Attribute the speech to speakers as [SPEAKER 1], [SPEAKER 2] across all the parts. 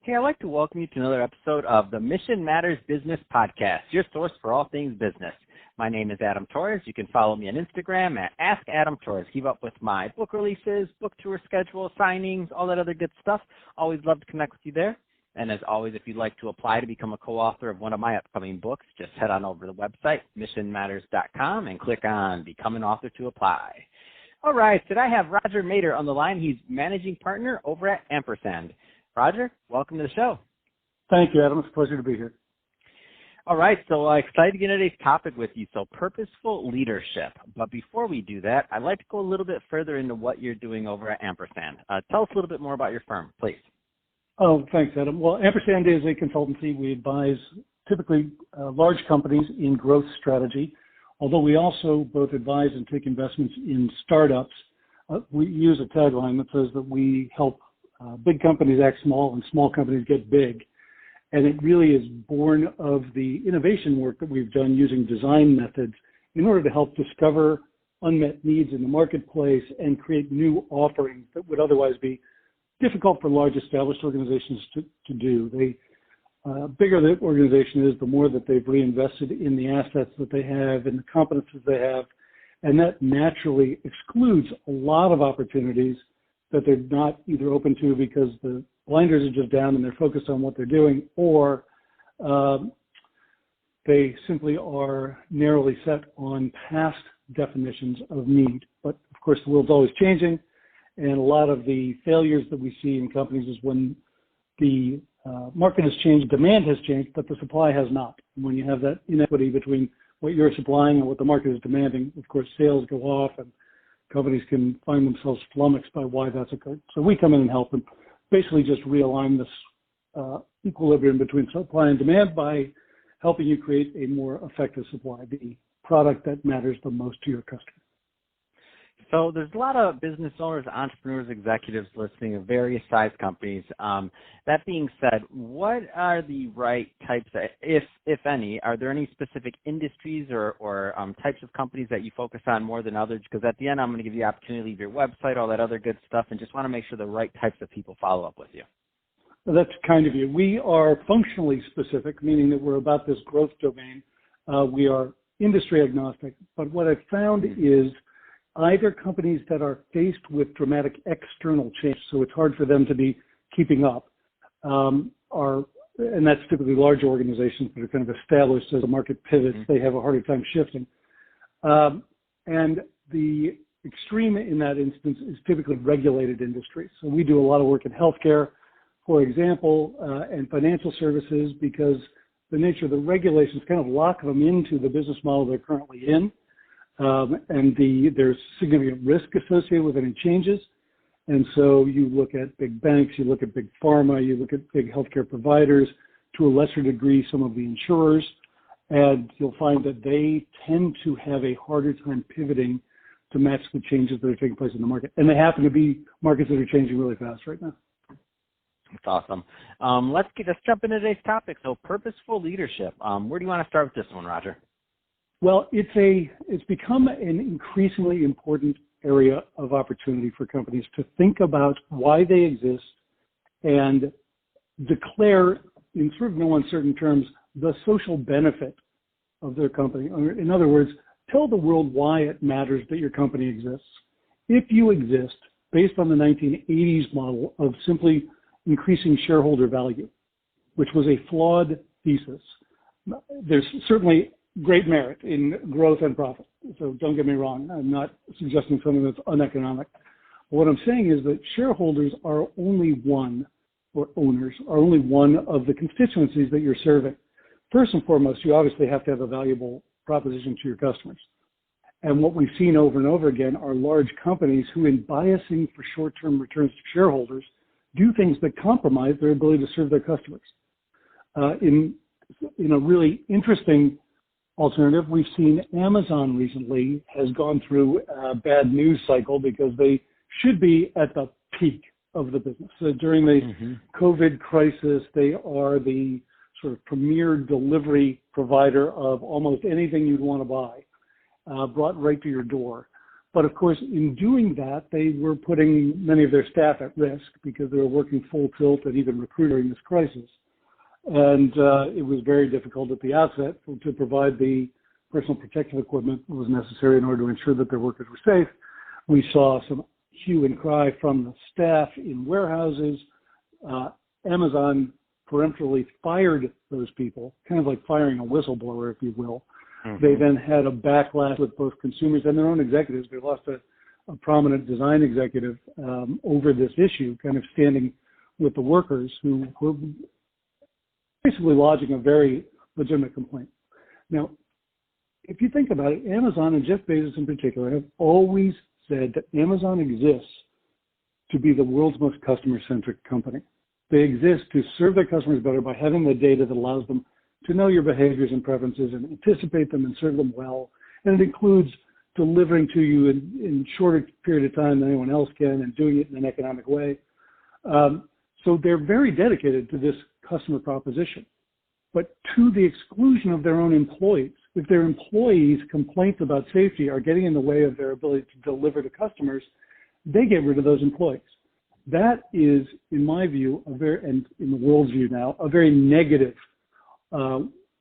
[SPEAKER 1] Hey, I'd like to welcome you to another episode of the Mission Matters Business Podcast, your source for all things business. My name is Adam Torres. You can follow me on Instagram at AskAdamTorres. Keep up with my book releases, book tour schedule, signings, all that other good stuff. Always love to connect with you there. And as always, if you'd like to apply to become a co-author of one of my upcoming books, just head on over to the website, missionmatters.com, and click on Become an Author to apply. All right, today I have Roger Mader on the line. He's managing partner over at AMPERSAND. Roger, welcome to the show.
[SPEAKER 2] Thank you, Adam. It's a pleasure to be here.
[SPEAKER 1] All right, so excited to get into today's topic with you. So purposeful leadership. But before we do that, I'd like to go a little bit further into what you're doing over at AMPERSAND. Tell us a little bit more about your firm, please.
[SPEAKER 2] Oh, thanks, Adam. Well, AMPERSAND is a consultancy. We advise typically large companies in growth strategy, although we also both advise and take investments in startups. We use a tagline that says that we help big companies act small and small companies get big. And it really is born of the innovation work that we've done using design methods in order to help discover unmet needs in the marketplace and create new offerings that would otherwise be difficult for large established organizations to do. Bigger the organization is, the more that they've reinvested in the assets that they have and the competencies they have. And that naturally excludes a lot of opportunities that they're not either open to because the blinders are just down and they're focused on what they're doing, or they simply are narrowly set on past definitions of need. But of course, the world's always changing, and a lot of the failures that we see in companies is when the market has changed, demand has changed, but the supply has not. And when you have that inequity between what you're supplying and what the market is demanding, of course, sales go off and companies can find themselves flummoxed by why that's occurred. So we come in and help them basically just realign this equilibrium between supply and demand by helping you create a more effective supply, the product that matters the most to your customer.
[SPEAKER 1] So there's a lot of business owners, entrepreneurs, executives listening of various size companies. That being said, what are the right types, if any, are there any specific industries or types of companies that you focus on more than others? Because at the end, I'm going to give you the opportunity to leave your website, all that other good stuff, and just want to make sure the right types of people follow up with you.
[SPEAKER 2] Well, that's kind of you. We are functionally specific, meaning that we're about this growth domain. We are industry agnostic, but what I've found is either companies that are faced with dramatic external change, so it's hard for them to be keeping up, and that's typically large organizations that are kind of established as the market pivots. They have a harder time shifting. And the extreme in that instance is typically regulated industries. So we do a lot of work in healthcare, for example, and financial services, because the nature of the regulations kind of lock them into the business model they're currently in. And there's significant risk associated with any changes. And so you look at big banks, you look at big pharma, you look at big healthcare providers, to a lesser degree, some of the insurers, and you'll find that they tend to have a harder time pivoting to match the changes that are taking place in the market. And they happen to be markets that are changing really fast right now.
[SPEAKER 1] That's awesome. Let's jump into today's topic. So purposeful leadership. Where do you want to start with this one, Roger?
[SPEAKER 2] Well, it's become an increasingly important area of opportunity for companies to think about why they exist and declare, in sort of no uncertain terms, the social benefit of their company. In other words, tell the world why it matters that your company exists. If you exist based on the 1980s model of simply increasing shareholder value, which was a flawed thesis, there's certainly great merit in growth and profit. So don't get me wrong. I'm not suggesting something that's uneconomic. What I'm saying is that shareholders are only one, or owners are only one of the constituencies that you're serving. First and foremost, you obviously have to have a valuable proposition to your customers. And what we've seen over and over again are large companies who, in biasing for short-term returns to shareholders, do things that compromise their ability to serve their customers. In a really interesting alternative, we've seen Amazon recently has gone through a bad news cycle because they should be at the peak of the business. So during the COVID crisis, they are the sort of premier delivery provider of almost anything you'd want to buy, brought right to your door. But of course, in doing that, they were putting many of their staff at risk because they were working full tilt and even recruiting during this crisis. And it was very difficult at the outset to provide the personal protective equipment that was necessary in order to ensure that their workers were safe. We saw some hue and cry from the staff in warehouses. Amazon peremptorily fired those people, kind of like firing a whistleblower, if you will. Mm-hmm. They then had a backlash with both consumers and their own executives. They lost a prominent design executive over this issue, kind of standing with the workers who were basically lodging a very legitimate complaint. Now, if you think about it, Amazon and Jeff Bezos in particular have always said that Amazon exists to be the world's most customer-centric company. They exist to serve their customers better by having the data that allows them to know your behaviors and preferences and anticipate them and serve them well. And it includes delivering to you in shorter period of time than anyone else can and doing it in an economic way. So they're very dedicated to this customer proposition, but to the exclusion of their own employees. If their employees' complaints about safety are getting in the way of their ability to deliver to customers, they get rid of those employees. That is, in my view, and in the world's view now, a very negative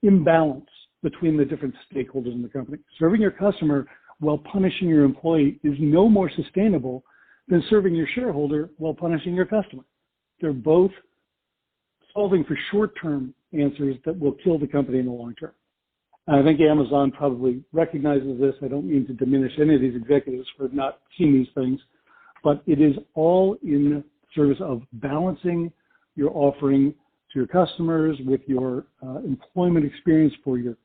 [SPEAKER 2] imbalance between the different stakeholders in the company. Serving your customer while punishing your employee is no more sustainable than serving your shareholder while punishing your customer. They're both solving for short-term answers that will kill the company in the long term. I think Amazon probably recognizes this. I don't mean to diminish any of these executives for not seeing these things, but it is all in service of balancing your offering to your customers with your employment experience for your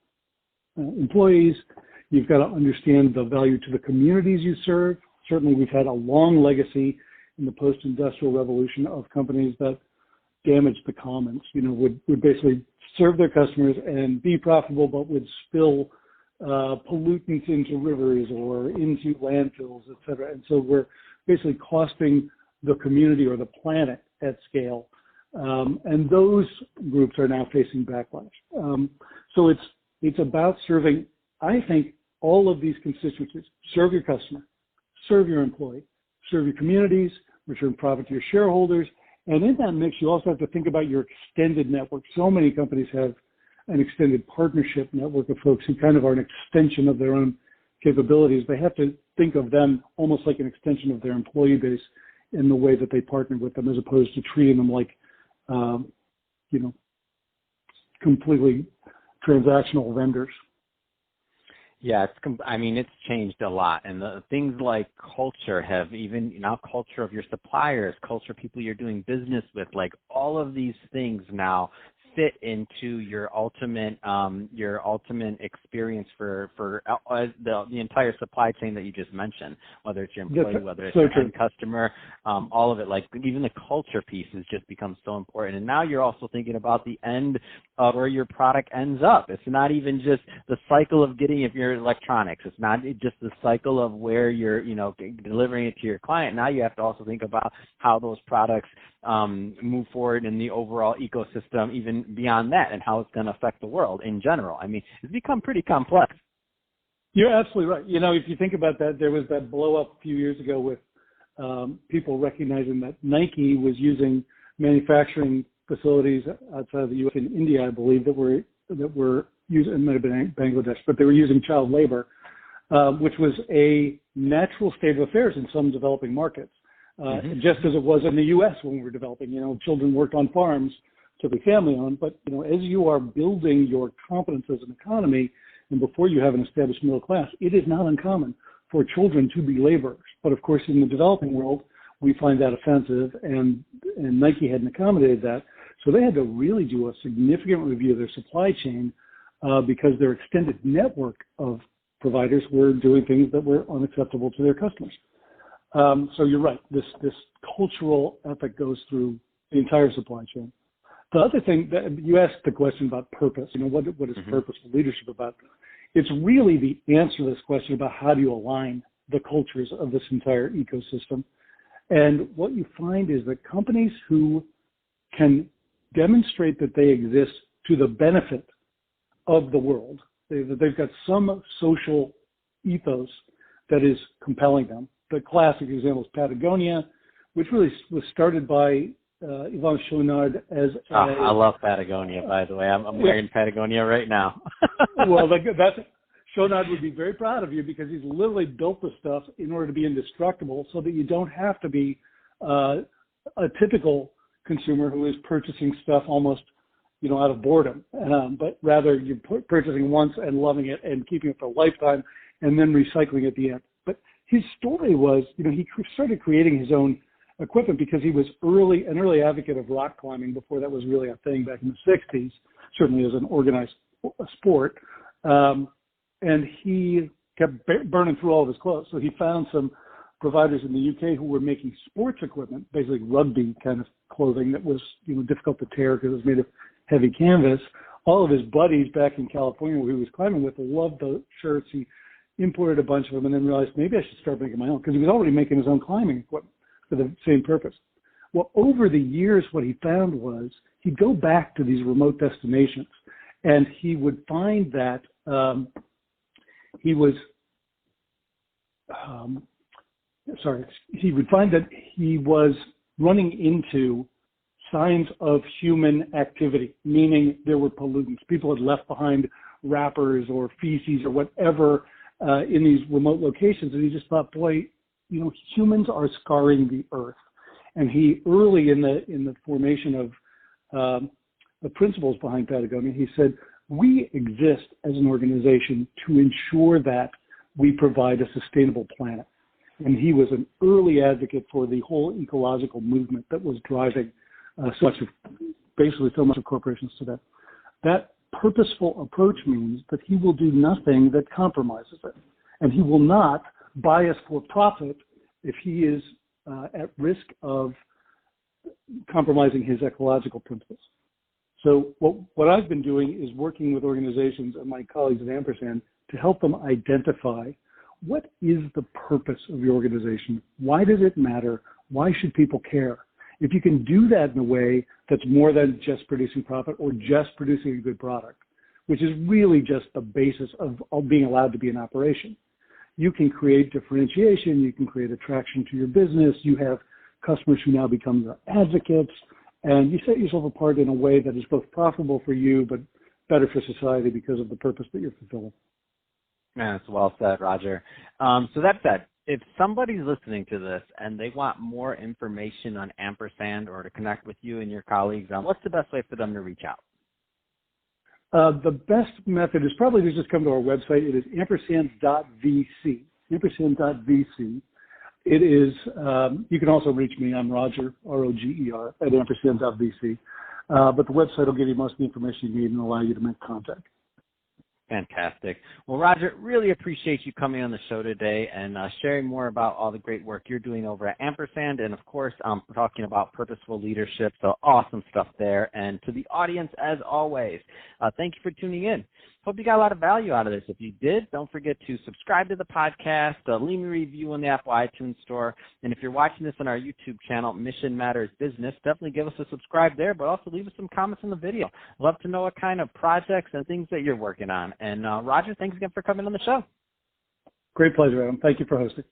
[SPEAKER 2] employees. You've got to understand the value to the communities you serve. Certainly, we've had a long legacy in the post-industrial revolution of companies that damaged the commons, would basically serve their customers and be profitable, but would spill pollutants into rivers or into landfills, et cetera. And so we're basically costing the community or the planet at scale. And those groups are now facing backlash. So it's about serving, I think, all of these constituencies. Serve your customer, serve your employee, serve your communities, return profit to your shareholders. And in that mix, you also have to think about your extended network. So many companies have an extended partnership network of folks who kind of are an extension of their own capabilities. They have to think of them almost like an extension of their employee base in the way that they partner with them, as opposed to treating them like, completely transactional vendors.
[SPEAKER 1] Yeah, it's changed a lot. And the things like culture have even, culture of your suppliers, culture of people you're doing business with, like all of these things now fit into your ultimate experience for the entire supply chain that you just mentioned, whether it's your employee, whether it's your end customer, all of it. Like even the culture piece has just become so important. And now you're also thinking about the end of where your product ends up. It's not even just the cycle of getting, if you're electronics, it's not just the cycle of where you're, delivering it to your client. Now you have to also think about how those products move forward in the overall ecosystem, even beyond that, and how it's going to affect the world in general. It's become pretty complex.
[SPEAKER 2] You're absolutely right. If you think about that, there was that blow up a few years ago with people recognizing that Nike was using manufacturing facilities outside of the U.S. in India, I believe, that were using, it might have been Bangladesh, but they were using child labor, which was a natural state of affairs in some developing markets. Just as it was in the U.S. when we were developing, children worked on farms, typically family-owned, but, as you are building your competence as an economy, and before you have an established middle class, it is not uncommon for children to be laborers. But, of course, in the developing world, we find that offensive, and Nike hadn't accommodated that. So they had to really do a significant review of their supply chain because their extended network of providers were doing things that were unacceptable to their customers. So you're right. This cultural ethic goes through the entire supply chain. The other thing that you asked the question about purpose. What is purposeful leadership about? It's really the answer to this question about how do you align the cultures of this entire ecosystem. And what you find is that companies who can demonstrate that they exist to the benefit of the world, that they've got some social ethos that is compelling them. The classic example is Patagonia, which really was started by Yvon Chouinard as
[SPEAKER 1] I love Patagonia, by the way. I'm wearing Patagonia right now.
[SPEAKER 2] Well, Chouinard would be very proud of you because he's literally built the stuff in order to be indestructible so that you don't have to be a typical consumer who is purchasing stuff almost, out of boredom, but rather you're purchasing once and loving it and keeping it for a lifetime and then recycling at the end. But his story was, he started creating his own equipment because he was an early advocate of rock climbing before that was really a thing back in the 60s, certainly as an organized sport. And he kept burning through all of his clothes. So he found some providers in the UK who were making sports equipment, basically rugby kind of clothing that was, difficult to tear because it was made of heavy canvas. All of his buddies back in California who he was climbing with loved the shirts. He imported a bunch of them and then realized maybe I should start making my own because he was already making his own climbing equipment for the same purpose. Well, over the years, what he found was he'd go back to these remote destinations and he would find that he would find that he was running into signs of human activity, meaning there were pollutants. People had left behind wrappers or feces or whatever in these remote locations. And he just thought, boy, humans are scarring the earth. And he early in the formation of the principles behind Patagonia, he said, we exist as an organization to ensure that we provide a sustainable planet. And he was an early advocate for the whole ecological movement that was driving so much of corporations today. That purposeful approach means that he will do nothing that compromises it. And he will not bias for profit if he is at risk of compromising his ecological principles. So what I've been doing is working with organizations and my colleagues at AMPERSAND to help them identify what is the purpose of your organization? Why does it matter? Why should people care? If you can do that in a way that's more than just producing profit or just producing a good product, which is really just the basis of being allowed to be an operation, you can create differentiation, you can create attraction to your business, you have customers who now become your advocates, and you set yourself apart in a way that is both profitable for you but better for society because of the purpose that you're fulfilling.
[SPEAKER 1] Yeah, that's well said, Roger. So that said, if somebody's listening to this and they want more information on AMPERSAND or to connect with you and your colleagues, what's the best way for them to reach out?
[SPEAKER 2] The best method is probably to just come to our website. It is ampersand.vc. Ampersand.vc. It is, you can also reach me. I'm Roger, R-O-G-E-R, at ampersand.vc. But the website will give you most of the information you need and allow you to make contact.
[SPEAKER 1] Fantastic. Well, Roger, really appreciate you coming on the show today and sharing more about all the great work you're doing over at AMPERSAND and, of course, talking about purposeful leadership. So awesome stuff there. And to the audience, as always, thank you for tuning in. Hope you got a lot of value out of this. If you did, don't forget to subscribe to the podcast, leave me a review on the Apple iTunes Store. And if you're watching this on our YouTube channel, Mission Matters Business, definitely give us a subscribe there, but also leave us some comments in the video. Love to know what kind of projects and things that you're working on. And Roger, thanks again for coming on the show.
[SPEAKER 2] Great pleasure, Adam. Thank you for hosting.